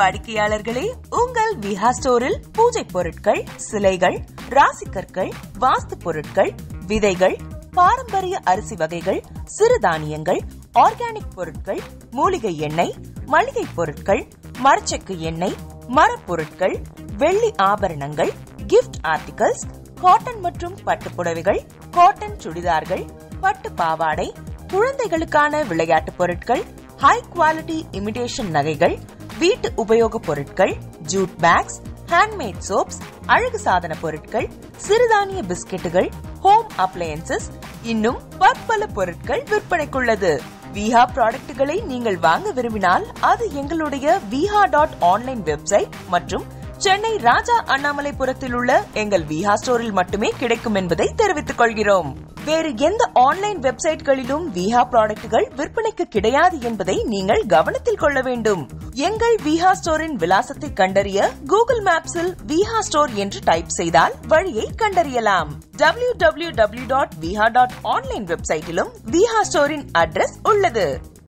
வாடிக்கையாளர்களே, உங்கள் விஹா ஸ்டோரில் பூஜை பொருட்கள், சிலைகள், ராசிக்கற்கள், வாஸ்து பொருட்கள், விதைகள், பாரம்பரிய அரிசி வகைகள், சிறுதானியங்கள், ஆர்கானிக் பொருட்கள், மூலிகை எண்ணெய், மளிகை பொருட்கள், மரச்செக்கு எண்ணெய், மரப்பொருட்கள், வெள்ளி ஆபரணங்கள், கிஃப்ட் ஆர்டிகல்ஸ், காட்டன் மற்றும் பட்டு புடவைகள், காட்டன் சுடிதார்கள், பட்டு பாவாடை, குழந்தைகளுக்கான விளையாட்டு பொருட்கள், ஹை குவாலிட்டி இமிடேஷன் நகைகள், வீட்டு உபயோக பொருட்கள், ஜூட் பேக்ஸ், ஹேண்ட்மேட் சோப்ஸ், அழகு சாதன பொருட்கள், சிறுதானிய பிஸ்கெட்டுகள், ஹோம் அப்ளையன்சஸ், இன்னும் பற்பல பொருட்கள் விற்பனைக்குள்ளது. விஹா ப்ராடக்ட்களை நீங்கள் வாங்க விரும்பினால் அது எங்களுடைய viha.online வெப்சைட் மற்றும் சென்னை ராஜா அண்ணாமலைபுரத்தில் உள்ள எங்கள் விஹா ஸ்டோரில் மட்டுமே கிடைக்கும் என்பதை தெரிவித்துக் கொள்கிறோம். வேறு எந்த ஆன்லைன் வெப்சைட்களிலும் விஹா ப்ராடக்ட்கள் விற்பனைக்கு கிடையாது என்பதை நீங்கள் கவனத்தில் கொள்ள வேண்டும். எங்கள் விஹா ஸ்டோரின் விலாசத்தை கண்டறிய கூகுள் மேப்ஸில் விஹா ஸ்டோர் என்று டைப் செய்தால் வழியை கண்டறியலாம். www.viha.online வெப்சைட்டிலும் விஹா ஸ்டோரின் அட்ரஸ் உள்ளது.